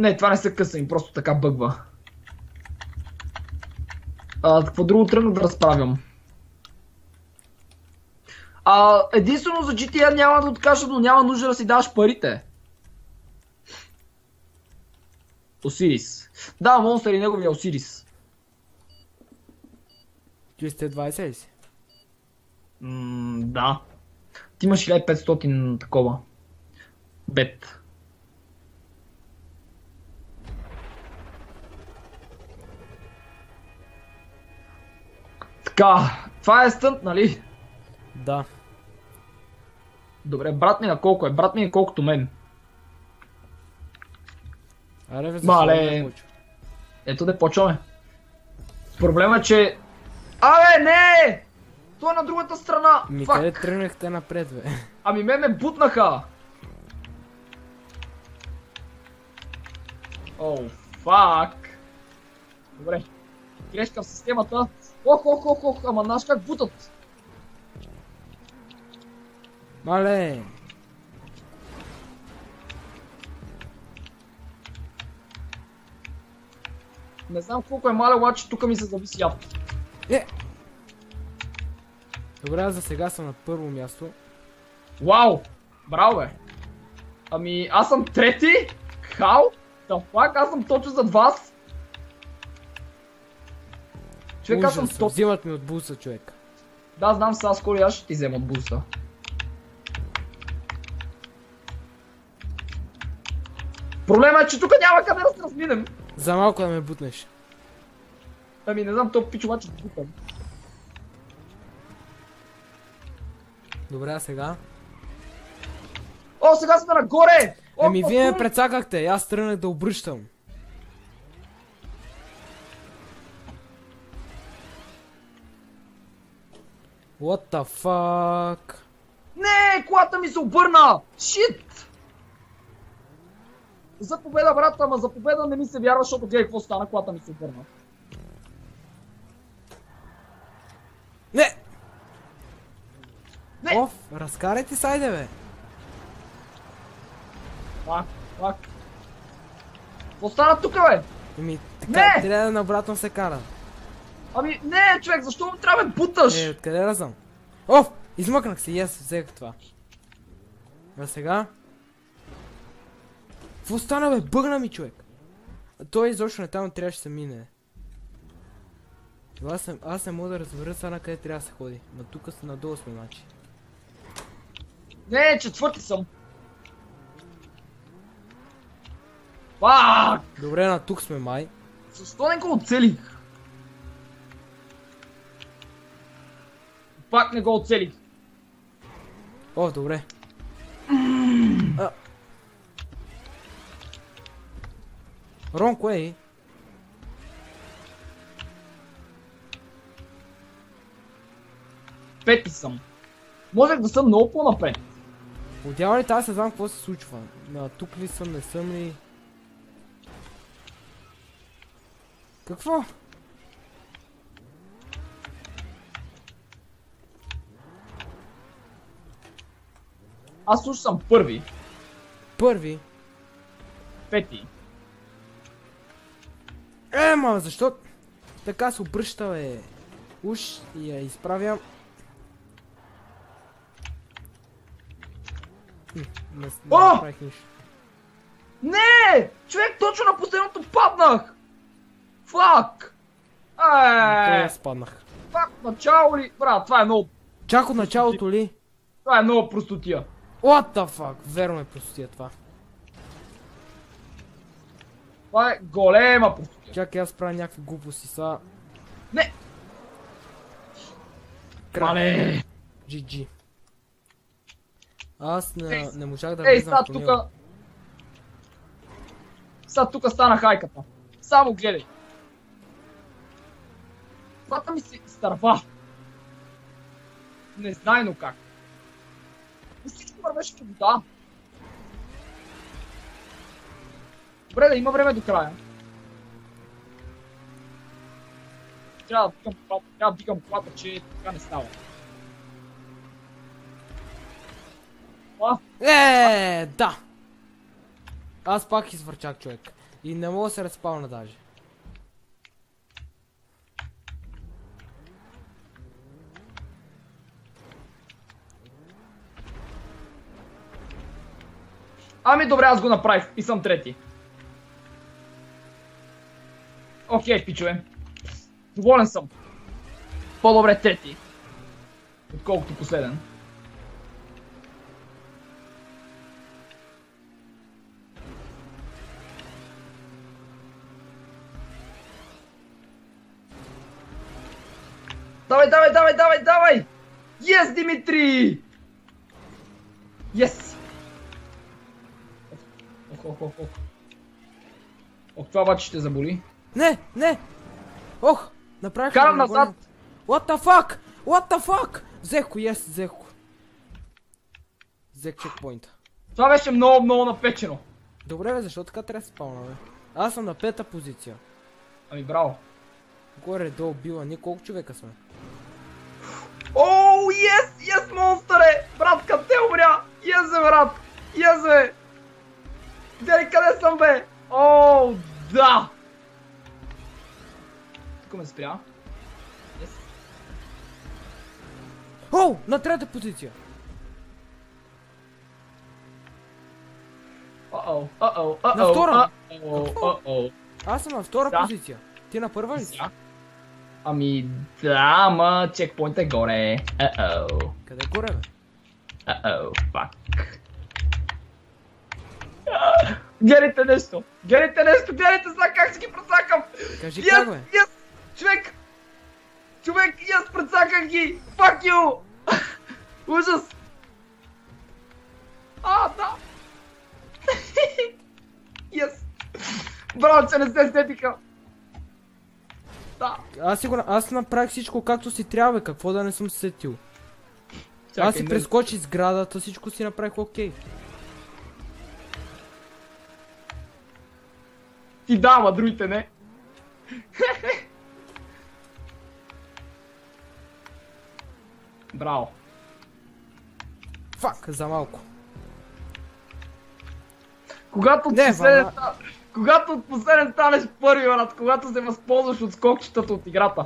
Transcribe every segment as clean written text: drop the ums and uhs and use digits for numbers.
Не, това не са късани, просто така бъгва. Какво друго тръгна да разправям? Единствено за GTA няма да откажа, но няма нужда да си даваш парите. Осирис. Да, Монстър и неговия Осирис. 220 ли си? Да. Ти имаш 1500 такова. Бет. Така, това е стънт, нали? Да. Добре, брат ми на колко е? Брат ми е колкото мен. Аре, Мале. Ето да почваме. Проблема е, че... Абе, не! Това е на другата страна! Ми Фак! къде тръгнахте напред, бе? Ами ме бутнаха! Оу, фак! Добре. Грешка в системата. Ох, ама знаеш как бутат? Мале! Не знам колко е мале, обаче тук ми се зависи авто. Добре, аз за сега съм на първо място. Вау! Браво, бе! Ами, аз съм трети? Хау? Да фак, аз съм точно зад вас! Човек, аз съм Ужас, точно... взимат ми от буса, човек. Да, знам сега скоро и аз ще ти взема от буста. Проблема е, че тук няма къде да се разминем. За малко да ме бутнеш. Ами не знам, то пич обаче да бутам. Добре, а сега? О, сега сме нагоре! О, Еми вие ме прецакахте, аз тръгнах да обръщам. What the fuck? Не, колата ми се обърна! Шит! За победа, брат, ама за победа не ми се вярва, защото гледай какво стана, колата ми се обърна. Не! Не! Оф, разкарайте сайде, бе! Фак. Какво стана тука, бе? Еми, Не! така, трябва да наобратно се кара. Ами, не, човек, защо му трябва да ме буташ? Откъде да знам? Оф! Измъкнах се и аз взех това. А сега? Какво стана, бе? Бъгна ми, човек! Той изобщо не там трябваше да се мине. Аз не мога да разбера сега на къде трябва да се ходи. Но тук надолу сме, значи. Не, четвърти съм. Фак! Добре, на тук сме май. Защо не го оцелих? Пак не го оцелих. О, добре. Рон, кое е? Пети съм. Можех да съм много по-напред. Отдява ли тази знам какво се случва? Тук ли съм, не съм ли? Какво? Аз уж съм първи. Първи? Пети. Ма защо? Така се обръща, бе. Уж и я изправям. Не направих нищо. Не! Човек, точно на последното паднах! Фак! Аз паднах. Фак, начало ли? Брат, това е много... Чак от началото ли? Това е много простотия. What the fuck? Верно е простотия това. Това е голема простотия. Чакай, аз правя някакви глупости са. Не! Мале! GG. Аз не можах да Ей, влизам сега в тунела. тука... Сега тука стана хайката. Само гледай. Колата ми се изтърва. Незнайно как. И всичко вървеше по вода. Добре, да има време до края. Трябва да дигам колата, че така не става. Да! Аз пак извърчах, човек. И не мога да се разпална даже. Ами добре, аз го направих и съм трети. Окей, пичове. Доволен съм. По-добре трети. Отколкото последен. Давай, давай, давай, давай, давай! Yes, Димитри! Yes! Ох. Ох, това обаче ще заболи. Не! Ох! Направих... Карам назад! What the fuck? What the fuck? Взех го, yes, взех го. Взех чекпоинта. Това беше много напечено. Добре бе, защо така трябва да се спална, бе? Аз съм на 5-та позиция. Ами браво. Горе-долу била, ние колко човека сме? Оу, yes, монстъре! Брат, къде умря? Yes, брат! Yes, Дели, къде съм, бе? Оу, да! Тук ме спря. Yes. Оу, на 3-та позиция! На втора? Uh-oh. Аз съм на 2-та Да. позиция. Ти на първа ли си? Ами да, ама чекпоинт е горе. Къде горе, бе? Fuck. Гледайте нещо! Гледайте сега как си ги прецакам! Кажи как, бе? Yes! Човек, yes, прецаках ги! Fuck you! Ужас! Да! Yes! Браво, че не се сетиха! Да! Аз направих всичко както си трябва, бе. Какво да не съм се сетил? Чакай, Аз си не- прескочи сградата, всичко си направих окей. Ти дава, другите не. Браво. Фак, за малко. Когато от Не, последен, вълна. когато от последен станеш първи, брат, когато се възползваш от скокчетата от играта.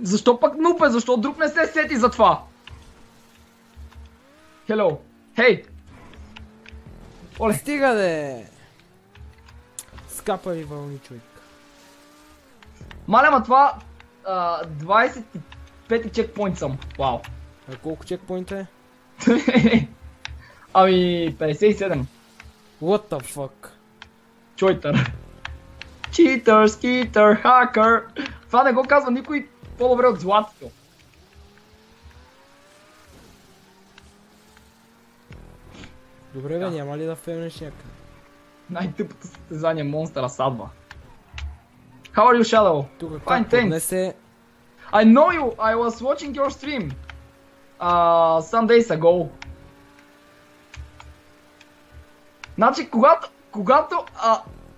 Защо пък нупе? Защо друг не се сети за това? Hello. Хей! Оле, Стига, де! Скапави вълни, човек. маля, ма това 25 чекпоинт съм. Вау. А колко чекпоинта е? Ами 57. What the fuck? Чойтър. Читър, скитър, хакър. Това не го казва никой по-добре от златото. Добре, бе, Да. няма ли да фемнеш някъде? Най-тъпото състезание монстъра садба. How are you, Shadow? Тук Fine, как thanks. поднесе... I know you. I was watching your stream. Some days ago. Значи, когато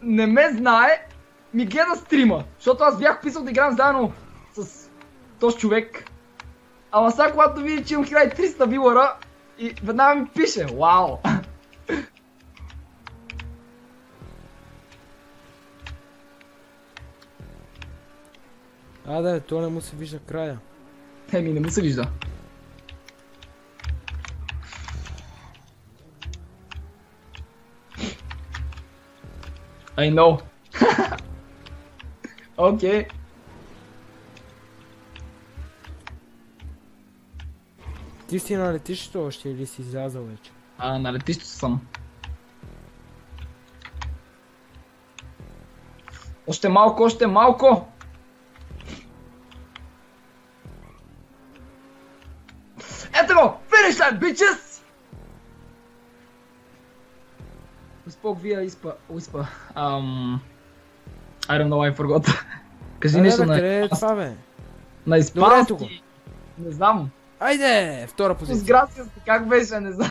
не ме знае, ми гледа стрима. Защото аз бях писал да играм заедно с този човек. Ама сега, когато види, че имам 1300 вилъра, и веднага ми пише. Вау! Да, то не му се вижда края. Еми, не му се вижда. I know. Окей. Ти си на летището още или си излязал вече? На летището съм. Още малко! Ето го! Finish that, bitches! Who spoke via whisper? I don't know, I forgot. Кажи нещо къде е на това, бе? испански. Добре, ето го. Не знам. Айде, втора С позиция. грация, как беше, не знам.